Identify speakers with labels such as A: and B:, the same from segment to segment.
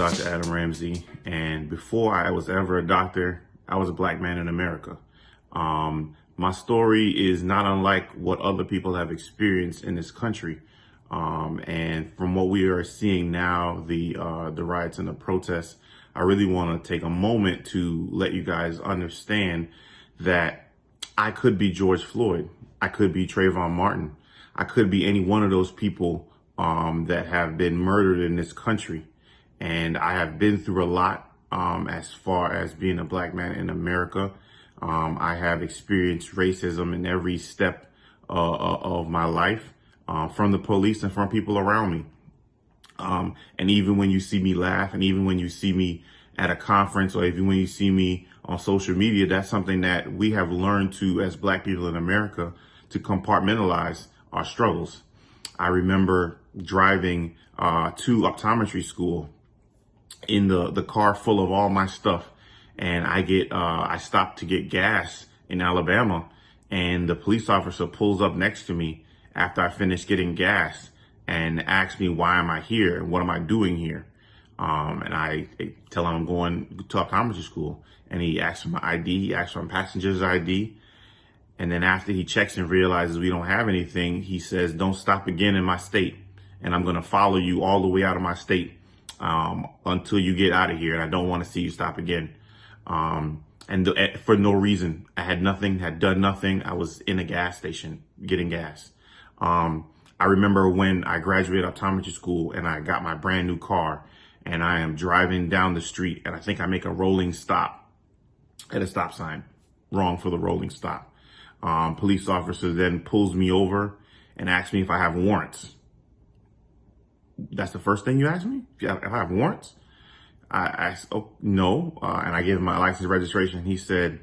A: Dr. Adam Ramsey, and before I was ever a doctor, I was a black man in America. My story is not unlike what other people have experienced in this country. And from what we are seeing now, the riots and the protests, I really want to take a moment to let you guys understand that I could be George Floyd. I could be Trayvon Martin. I could be any one of those people that have been murdered in this country. And I have been through a lot as far as being a black man in America. I have experienced racism in every step of my life, from the police and from people around me. And even when you see me laugh, and even when you see me at a conference, or even when you see me on social media, that's something that we have learned to, as black people in America, to compartmentalize our struggles. I remember driving to optometry school in the car full of all my stuff, and I stopped to get gas in Alabama, and the police officer pulls up next to me after I finished getting gas and asks me, why am I here and what am I doing here? And I tell him I'm going to optometry school, and he asks for my ID, he asks for my passenger's ID. And then after he checks and realizes we don't have anything, he says, don't stop again in my state, and I'm going to follow you all the way out of my state until you get out of here. And I don't want to see you stop again. For no reason. I had nothing, had done nothing. I was in a gas station getting gas. I remember when I graduated optometry school and I got my brand new car, and I am driving down the street, and I think I make a rolling stop at a stop sign. Wrong for the rolling stop. Police officer then pulls me over and asks me if I have warrants. That's the first thing you ask me? If I have warrants? I asked, oh, no. And I gave him my license and registration. He said,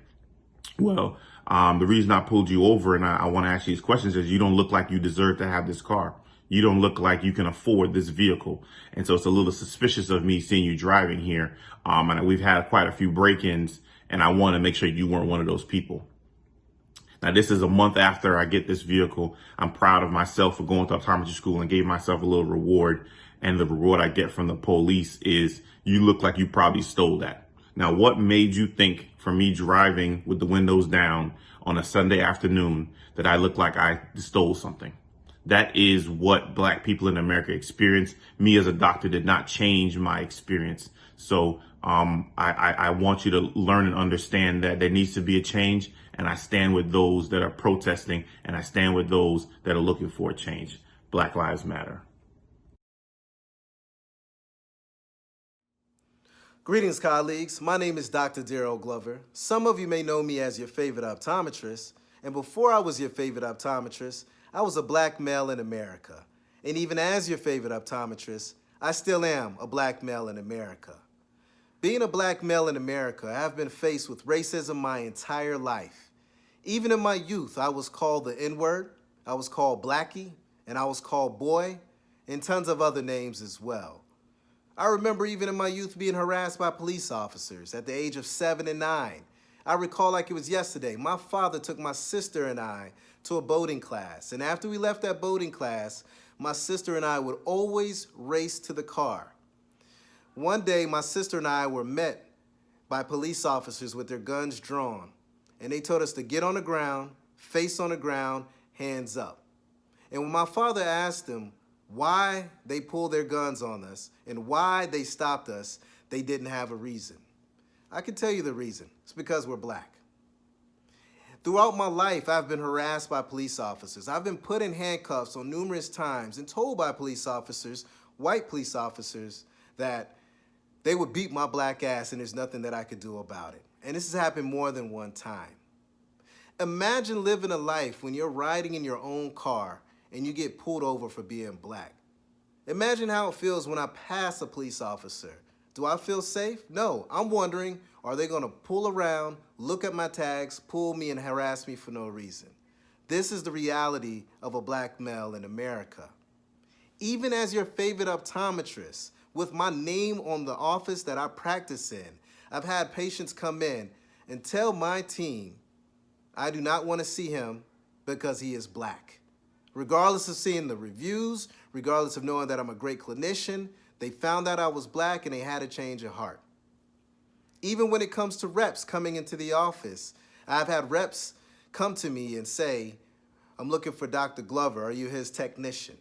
A: well, the reason I pulled you over and I want to ask you these questions is you don't look like you deserve to have this car. You don't look like you can afford this vehicle. And so it's a little suspicious of me seeing you driving here. And we've had quite a few break-ins, and I want to make sure you weren't one of those people. Now, this is a month after I get this vehicle. I'm proud of myself for going to optometry school and gave myself a little reward. And the reward I get from the police is, you look like you probably stole that. Now, what made you think, for me driving with the windows down on a Sunday afternoon, that I look like I stole something? That is what black people in America experience. Me as a doctor did not change my experience. So I want you to learn and understand that there needs to be a change. And I stand with those that are protesting, and I stand with those that are looking for a change. Black Lives Matter.
B: Greetings, colleagues. My name is Dr. Darrell Glover. Some of you may know me as your favorite optometrist. And before I was your favorite optometrist, I was a black male in America. And even as your favorite optometrist, I still am a black male in America. Being a black male in America, I have been faced with racism my entire life. Even in my youth, I was called the N-word, I was called blackie, and I was called boy, and tons of other names as well. I remember even in my youth being harassed by police officers at the age of 7 and 9. I recall like it was yesterday. My father took my sister and I to a boating class, and after we left that boating class, my sister and I would always race to the car. One day, my sister and I were met by police officers with their guns drawn, and they told us to get on the ground, face on the ground, hands up. And when my father asked them why they pulled their guns on us and why they stopped us, they didn't have a reason. I can tell you the reason. It's because we're black. Throughout my life, I've been harassed by police officers. I've been put in handcuffs on numerous times and told by police officers, white police officers, that they would beat my black ass and there's nothing that I could do about it. And this has happened more than one time. Imagine living a life when you're riding in your own car and you get pulled over for being black. Imagine how it feels when I pass a police officer. Do I feel safe? No. I'm wondering, are they gonna pull around, look at my tags, pull me and harass me for no reason? This is the reality of a black male in America. Even as your favorite optometrist, with my name on the office that I practice in, I've had patients come in and tell my team, I do not want to see him because he is black. Regardless of seeing the reviews, regardless of knowing that I'm a great clinician, They found out I was black and they had a change of heart. Even when it comes to reps coming into the office, I've had reps come to me and say, I'm looking for Dr. Glover. Are you his technician?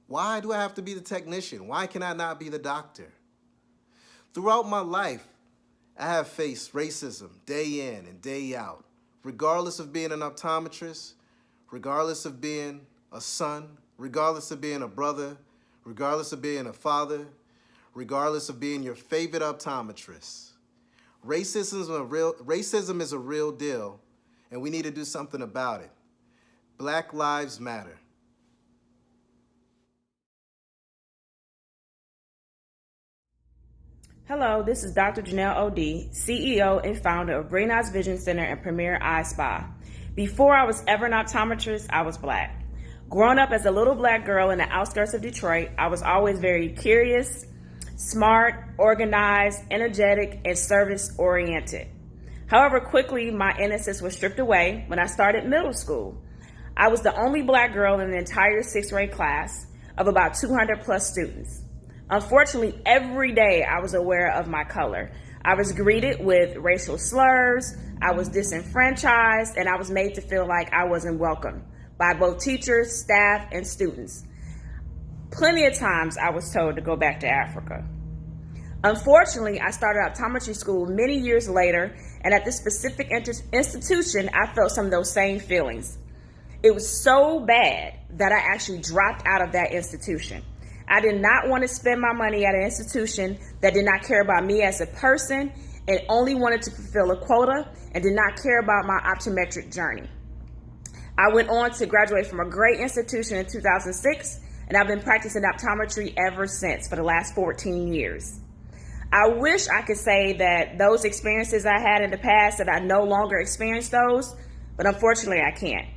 B: Why do I have to be the technician? Why can I not be the doctor? Throughout my life, I have faced racism day in and day out, regardless of being an optometrist, regardless of being a son, regardless of being a brother, regardless of being a father, regardless of being your favorite optometrist. Racism is a real deal, and we need to do something about it. Black Lives Matter.
C: Hello, this is Dr. Janelle O.D., CEO and founder of Brain Eyes Vision Center and Premier Eye Spa. Before I was ever an optometrist, I was black. Growing up as a little black girl in the outskirts of Detroit, I was always very curious, smart, organized, energetic, and service-oriented. However, quickly my innocence was stripped away when I started middle school. I was the only black girl in the entire sixth grade class of about 200 plus students. Unfortunately, every day I was aware of my color. I was greeted with racial slurs, I was disenfranchised, and I was made to feel like I wasn't welcome by both teachers, staff, and students. Plenty of times I was told to go back to Africa. Unfortunately, I started optometry school many years later, and at this specific institution, I felt some of those same feelings. It was so bad that I actually dropped out of that institution. I did not want to spend my money at an institution that did not care about me as a person and only wanted to fulfill a quota and did not care about my optometric journey. I went on to graduate from a great institution in 2006, and I've been practicing optometry ever since for the last 14 years. I wish I could say that those experiences I had in the past, that I no longer experience those, but unfortunately I can't.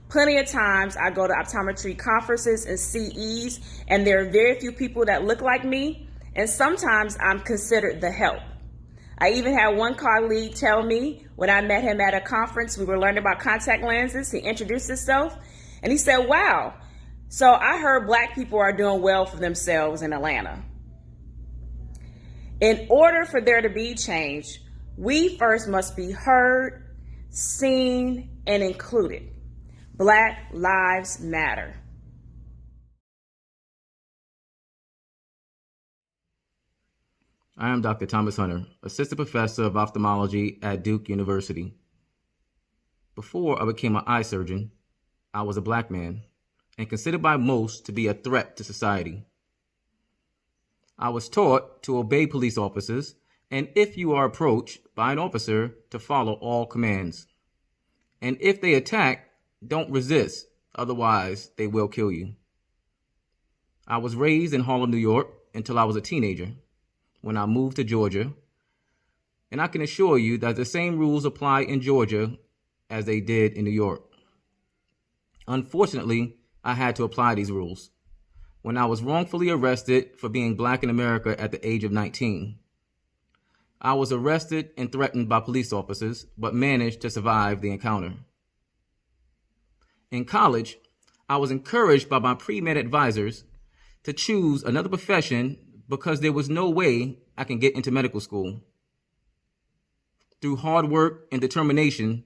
C: Plenty of times I go to optometry conferences and CEs, and there are very few people that look like me, and sometimes I'm considered the help. I even had one colleague tell me when I met him at a conference, we were learning about contact lenses, he introduced himself, and he said, wow, so I heard black people are doing well for themselves in Atlanta. In order for there to be change, we first must be heard, seen, and included. Black Lives Matter.
D: I am Dr. Thomas Hunter, Assistant Professor of Ophthalmology at Duke University. Before I became an eye surgeon, I was a black man and considered by most to be a threat to society. I was taught to obey police officers, and if you are approached by an officer, to follow all commands. And if they attack, don't resist, otherwise they will kill you. I was raised in Harlem, New York until I was a teenager, when I moved to Georgia, and I can assure you that the same rules apply in Georgia as they did in New York. Unfortunately, I had to apply these rules when I was wrongfully arrested for being black in America at the age of 19. I was arrested and threatened by police officers, but managed to survive the encounter. In college, I was encouraged by my pre-med advisors to choose another profession because there was no way I can get into medical school. Through hard work and determination,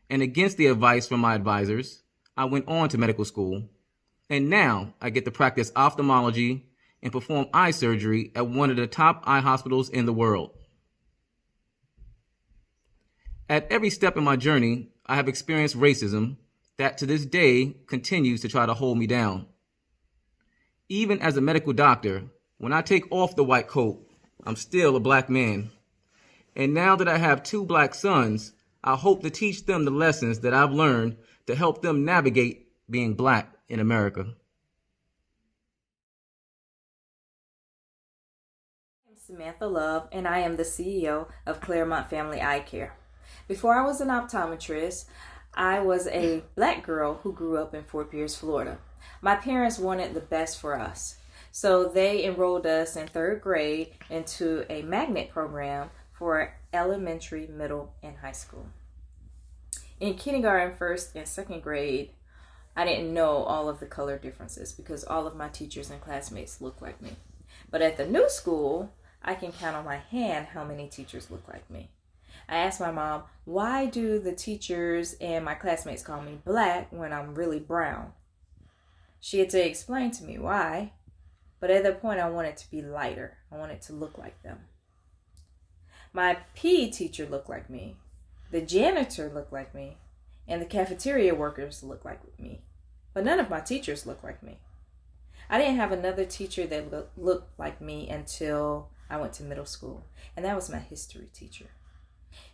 D: and against the advice from my advisors, I went on to medical school, and now I get to practice ophthalmology and perform eye surgery at one of the top eye hospitals in the world. At every step in my journey, I have experienced racism that to this day continues to try to hold me down. Even as a medical doctor, when I take off the white coat, I'm still a black man. And now that I have 2 black sons, I hope to teach them the lessons that I've learned to help them navigate being black in America.
E: I'm Samantha Love, and I am the CEO of Claremont Family Eyecare. Before I was an optometrist, I was a black girl who grew up in Fort Pierce, Florida. My parents wanted the best for us, so they enrolled us in 3rd grade into a magnet program for elementary, middle, and high school. In kindergarten, 1st, and 2nd grade, I didn't know all of the color differences because all of my teachers and classmates looked like me. But at the new school, I can count on my hand how many teachers look like me. I asked my mom, why do the teachers and my classmates call me black when I'm really brown? She had to explain to me why, but at that point I wanted to be lighter. I wanted to look like them. My PE teacher looked like me, the janitor looked like me, and the cafeteria workers looked like me. But none of my teachers looked like me. I didn't have another teacher that looked like me until I went to middle school, and that was my history teacher.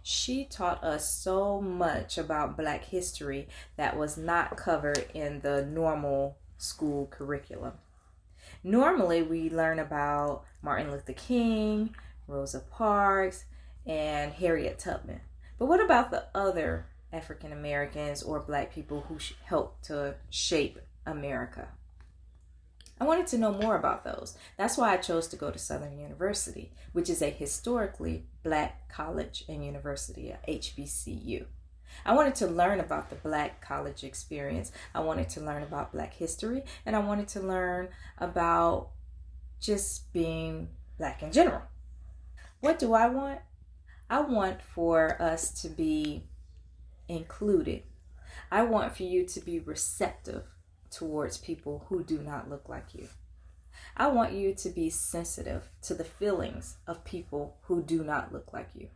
E: She taught us so much about Black history that was not covered in the normal school curriculum. Normally, we learn about Martin Luther King, Rosa Parks, and Harriet Tubman. But what about the other African Americans or Black people who helped to shape America? I wanted to know more about those. That's why I chose to go to Southern University, which is a historically Black college and university, a HBCU. I wanted to learn about the Black college experience. I wanted to learn about Black history, and I wanted to learn about just being Black in general. What do I want? I want for us to be included. I want for you to be receptive towards people who do not look like you. I want you to be sensitive to the feelings of people who do not look like you.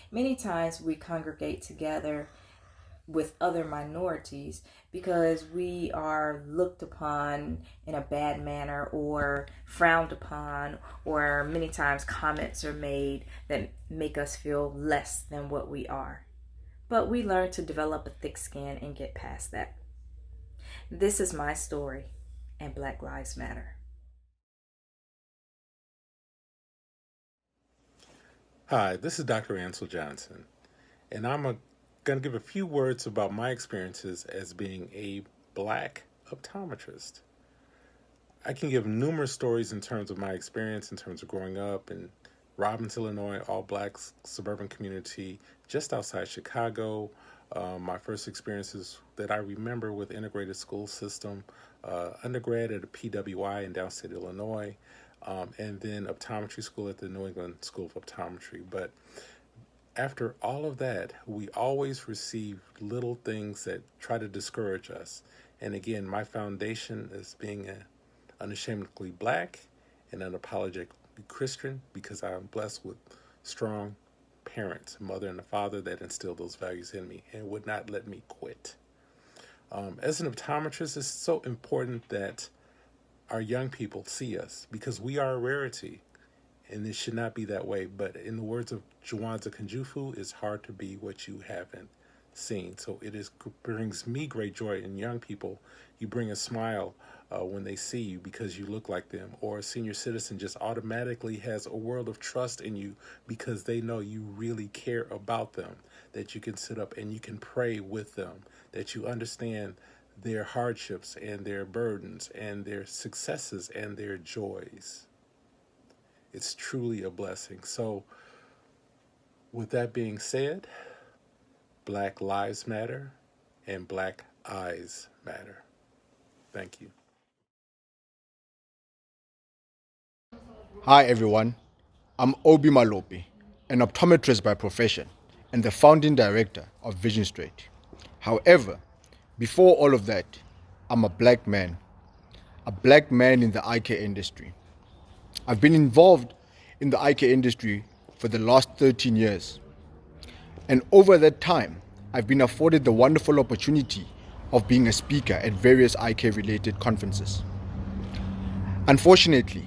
E: Many times we congregate together with other minorities because we are looked upon in a bad manner or frowned upon, or many times comments are made that make us feel less than what we are. But we learn to develop a thick skin and get past that. This is my story, and Black Lives Matter.
F: Hi, this is Dr. Ansel Johnson, and I'm going to give a few words about my experiences as being a Black optometrist. I can give numerous stories in terms of my experience, in terms of growing up in Robbins, Illinois, all Black suburban community just outside Chicago. My first experiences that I remember with integrated school system, undergrad at a PWI in downstate Illinois, and then optometry school at the New England School of Optometry. But after all of that, we always receive little things that try to discourage us. And again, my foundation is being unashamedly Black and unapologetically Christian, because I'm blessed with strong parents, a mother and a father that instilled those values in me and would not let me quit. As an optometrist, it's so important that our young people see us, because we are a rarity, and it should not be that way. But in the words of Juwanza Kanjufu, it's hard to be what you haven't seen. So brings me great joy in young people. You bring a smile when they see you because you look like them, or a senior citizen just automatically has a world of trust in you because they know you really care about them, that you can sit up and you can pray with them, that you understand their hardships and their burdens and their successes and their joys. It's truly a blessing. So with that being said, Black Lives Matter and Black Eyes Matter. Thank you.
G: Hi everyone, I'm Obi Malope, an optometrist by profession and the founding director of Vision Straight. However, before all of that, I'm a Black man in the Eyecare industry. I've been involved in the Eyecare industry for the last 13 years. And over that time, I've been afforded the wonderful opportunity of being a speaker at various Eyecare related conferences. Unfortunately,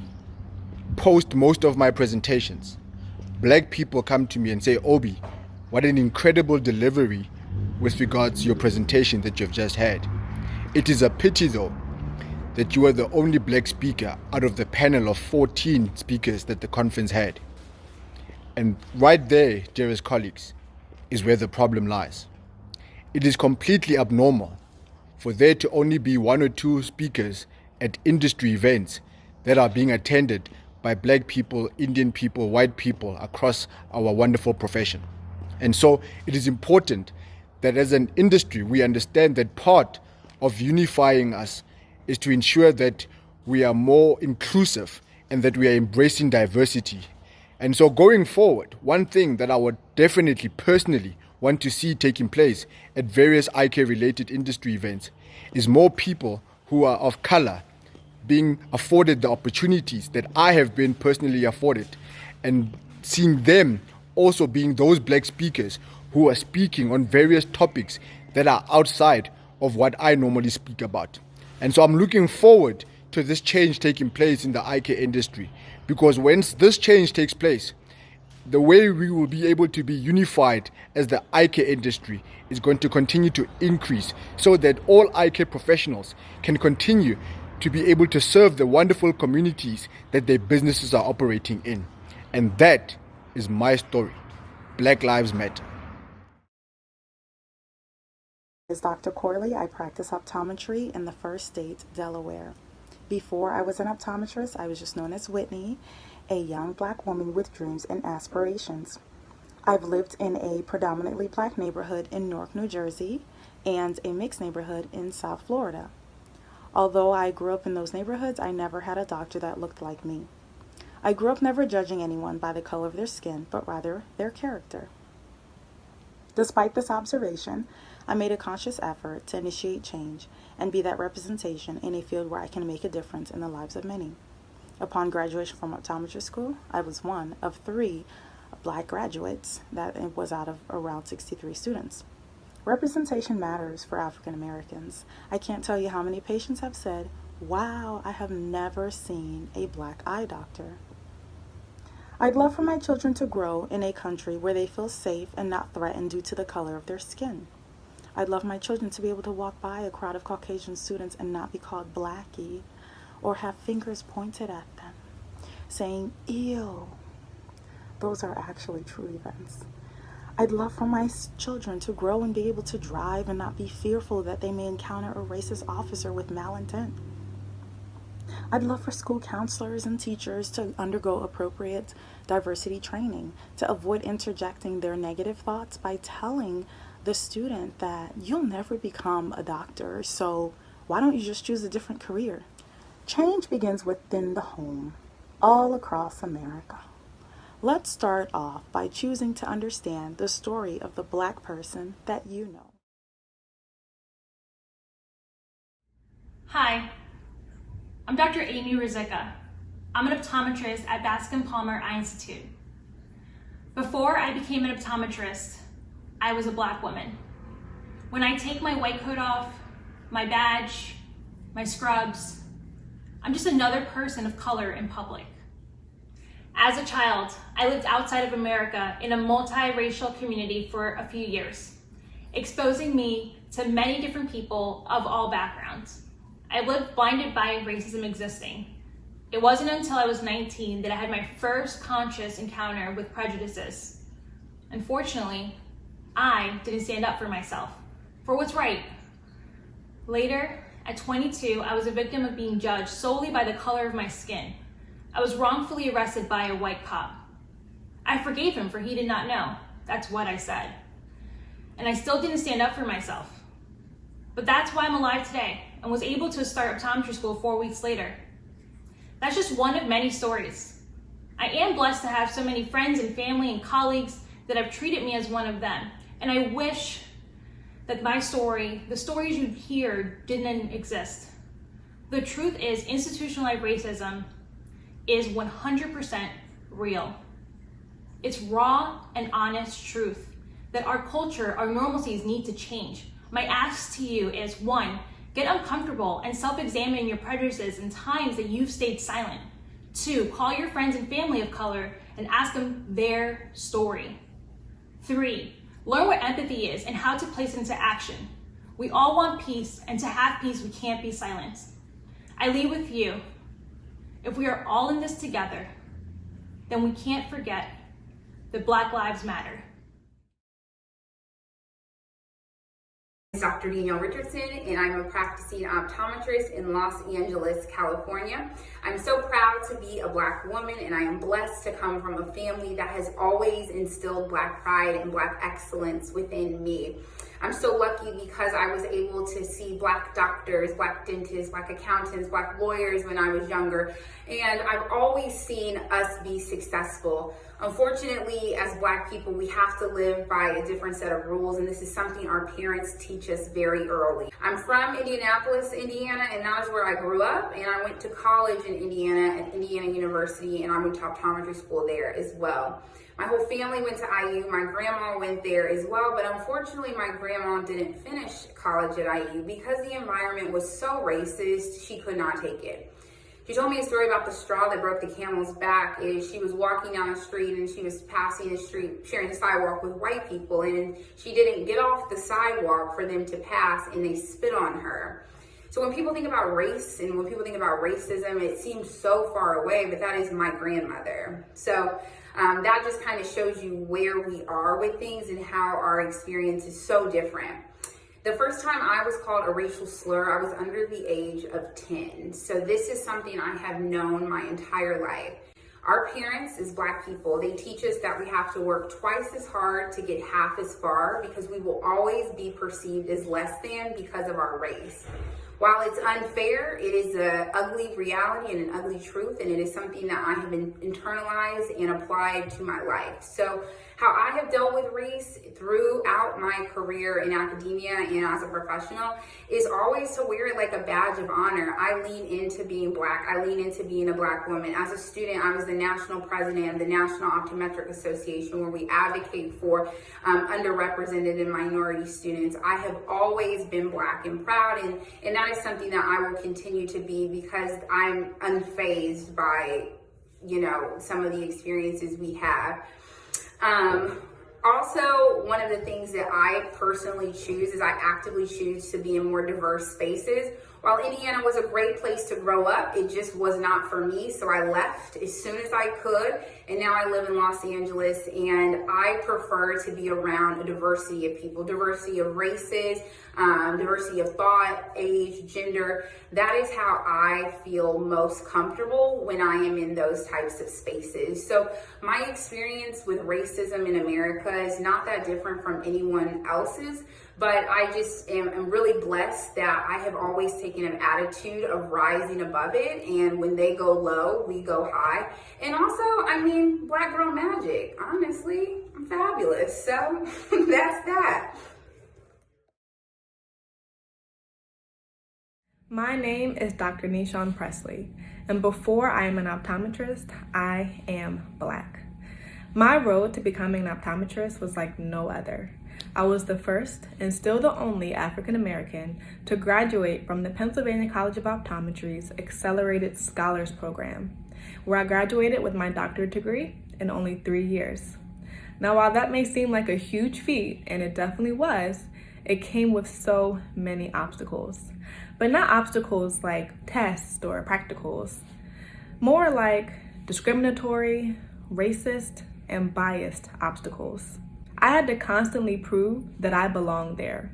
G: post most of my presentations, Black people come to me and say, Obi, what an incredible delivery with regards to your presentation that you've just had. It is a pity though that you were the only Black speaker out of the panel of 14 speakers that the conference had. And right there, dearest colleagues, is where the problem lies. It is completely abnormal for there to only be one or two speakers at industry events that are being attended by Black people, Indian people, white people across our wonderful profession. And so it is important that as an industry, we understand that part of unifying us is to ensure that we are more inclusive and that we are embracing diversity. And so going forward, one thing that I would definitely personally want to see taking place at various eye care related industry events is more people who are of color being afforded the opportunities that I have been personally afforded, and seeing them also being those black speakers who are speaking on various topics that are outside of what I normally speak about. And so I'm looking forward to this change taking place in the eye care industry, because once this change takes place, the way we will be able to be unified as the eye care industry is going to continue to increase, so that all eye care professionals can continue to be able to serve the wonderful communities that their businesses are operating in. And that is my story. Black Lives Matter.
H: Is Dr. Corley. I practice optometry in the first state, Delaware. Before I was an optometrist, I was just known as Whitney, a young black woman with dreams and aspirations. I've lived in a predominantly black neighborhood in Newark, New Jersey, and a mixed neighborhood in South Florida. Although I grew up in those neighborhoods, I never had a doctor that looked like me. I grew up never judging anyone by the color of their skin, but rather their character. Despite this observation, I made a conscious effort to initiate change and be that representation in a field where I can make a difference in the lives of many. Upon graduation from optometry school, I was one of 3 black graduates that was out of around 63 students. Representation matters for African Americans. I can't tell you how many patients have said, "Wow, I have never seen a black eye doctor." I'd love for my children to grow in a country where they feel safe and not threatened due to the color of their skin. I'd love my children to be able to walk by a crowd of Caucasian students and not be called blackie or have fingers pointed at them saying, "Ew." Those are actually true events. I'd love for my children to grow and be able to drive and not be fearful that they may encounter a racist officer with malintent. I'd love for school counselors and teachers to undergo appropriate diversity training to avoid interjecting their negative thoughts by telling the student that you'll never become a doctor, so why don't you just choose a different career? Change begins within the home, all across America. Let's start off by choosing to understand the story of the black person that you know.
I: Hi, I'm Dr. Amy Rizika. I'm an optometrist at Bascom Palmer Eye Institute. Before I became an optometrist, I was a black woman. When I take my white coat off, my badge, my scrubs, I'm just another person of color in public. As a child, I lived outside of America in a multiracial community for a few years, exposing me to many different people of all backgrounds. I lived blinded by racism existing. It wasn't until I was 19 that I had my first conscious encounter with prejudices. Unfortunately, I didn't stand up for myself, for what's right. Later, at 22, I was a victim of being judged solely by the color of my skin. I was wrongfully arrested by a white cop. I forgave him for he did not know. That's what I said. And I still didn't stand up for myself. But that's why I'm alive today and was able to start optometry school 4 weeks later. That's just one of many stories. I am blessed to have so many friends and family and colleagues that have treated me as one of them. And I wish that my story, the stories you hear, didn't exist. The truth is, institutionalized racism is 100% real. It's raw and honest truth that our culture, our normalcies need to change. My ask to you is 1, get uncomfortable and self-examine your prejudices in times that you've stayed silent. 2, call your friends and family of color and ask them their story. 3, learn what empathy is and how to place it into action. We all want peace, and to have peace, we can't be silent. I leave with you. If we are all in this together, then we can't forget that Black Lives Matter.
J: I'm Dr. Danielle Richardson, and I'm a practicing optometrist in Los Angeles, California. I'm so proud to be a Black woman, and I am blessed to come from a family that has always instilled Black pride and Black excellence within me. I'm so lucky because I was able to see Black doctors, Black dentists, Black accountants, Black lawyers when I was younger. And I've always seen us be successful. Unfortunately, as Black people, we have to live by a different set of rules, and this is something our parents teach us very early. I'm from Indianapolis, Indiana, and that is where I grew up, and I went to college in Indiana at Indiana University, and I went to optometry school there as well. My whole family went to IU. My grandma went there as well, but unfortunately my grandma didn't finish college at IU because the environment was so racist, she could not take it. She told me a story about the straw that broke the camel's back. Is she was walking down the street and she was passing the street, sharing the sidewalk with white people, and she didn't get off the sidewalk for them to pass, and they spit on her. So when people think about race and when people think about racism, it seems so far away, but that is my grandmother. So that just kind of shows you where we are with things and how our experience is so different. The first time I was called a racial slur, I was under the age of 10. So this is something I have known my entire life. Our parents, as Black people, they teach us that we have to work twice as hard to get half as far because we will always be perceived as less than because of our race. While it's unfair, it is an ugly reality and an ugly truth, and it is something that I have internalized and applied to my life. So how I have dealt with race throughout my career in academia and as a professional is always to wear it like a badge of honor. I lean into being Black. I lean into being a Black woman. As a student, I was the national president of the National Optometric Association, where we advocate for underrepresented and minority students. I have always been Black and proud, and that is something that I will continue to be because I'm unfazed by, some of the experiences we have. Also, one of the things that I personally choose is I actively choose to be in more diverse spaces. While Indiana was a great place to grow up, it just was not for me. So I left as soon as I could. And now I live in Los Angeles, and I prefer to be around a diversity of people, diversity of races, diversity of thought, age, gender. That is how I feel most comfortable when I am in those types of spaces. So my experience with racism in America is not that different from anyone else's. But I just am really blessed that I have always taken an attitude of rising above it. And when they go low, we go high. And also, Black girl magic. Honestly, I'm fabulous. So that's that.
K: My name is Dr. Nishan Presley. And before I am an optometrist, I am Black. My road to becoming an optometrist was like no other. I was the first and still the only African American to graduate from the Pennsylvania College of Optometry's Accelerated Scholars Program, where I graduated with my doctorate degree in only 3 years. Now, while that may seem like a huge feat, and it definitely was, it came with so many obstacles. But not obstacles like tests or practicals, more like discriminatory, racist, and biased obstacles. I had to constantly prove that I belonged there,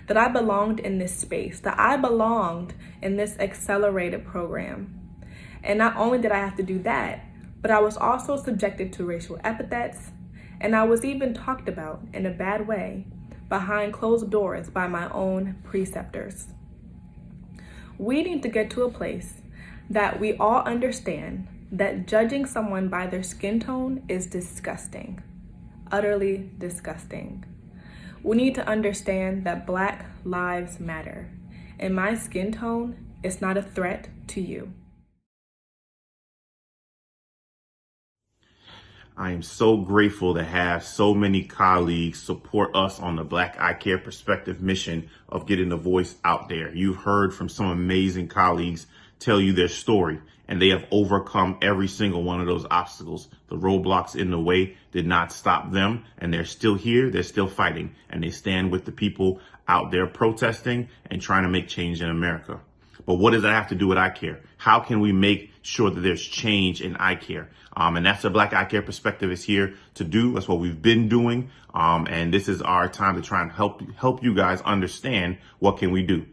K: that I belonged in this space, that I belonged in this accelerated program. And not only did I have to do that, but I was also subjected to racial epithets, and I was even talked about in a bad way behind closed doors by my own preceptors. We need to get to a place that we all understand that judging someone by their skin tone is disgusting. Utterly disgusting. We need to understand that Black lives matter, and my skin tone is not a threat to you.
A: I am so grateful to have so many colleagues support us on the Black Eyecare Perspective mission of getting the voice out there. You've heard from some amazing colleagues tell you their story, and they have overcome every single one of those obstacles. The roadblocks in the way did not stop them, and they're still here, they're still fighting, and they stand with the people out there protesting and trying to make change in America. But what does that have to do with eye care? How can we make sure that there's change in eye care? And that's what Black Eyecare Perspective is here to do. That's what we've been doing. And this is our time to try and help you guys understand what can we do.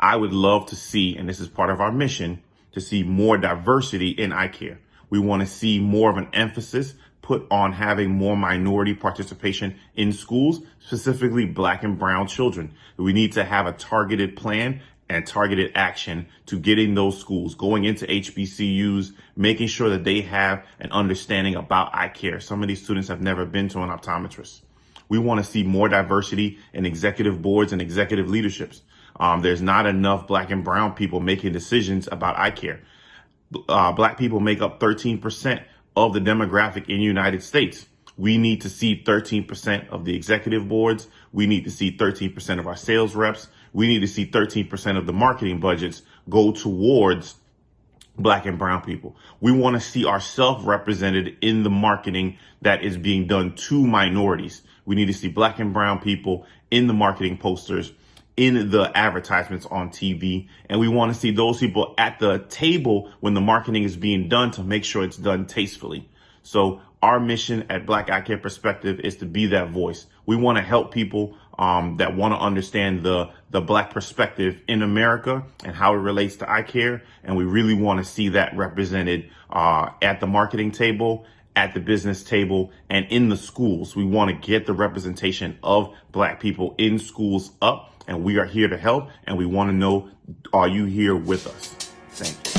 A: I would love to see, and this is part of our mission, to see more diversity in eye care. We want to see more of an emphasis put on having more minority participation in schools, specifically Black and brown children. We need to have a targeted plan and targeted action to getting those schools, going into HBCUs, making sure that they have an understanding about eye care. Some of these students have never been to an optometrist. We want to see more diversity in executive boards and executive leaderships. There's not enough Black and brown people making decisions about eye care. Black people make up 13% of the demographic in the United States. We need to see 13% of the executive boards. We need to see 13% of our sales reps. We need to see 13% of the marketing budgets go towards Black and brown people. We want to see ourselves represented in the marketing that is being done to minorities. We need to see Black and brown people in the marketing posters, in the advertisements on TV. And we want to see those people at the table when the marketing is being done to make sure it's done tastefully. So our mission at Black Eye Care Perspective is to be that voice. We want to help people that want to understand the Black perspective in America and how it relates to eye care. And we really want to see that represented at the marketing table, at the business table, and in the schools. We want to get the representation of Black people in schools up, and we are here to help. And we want to know, are you here with us? Thank you.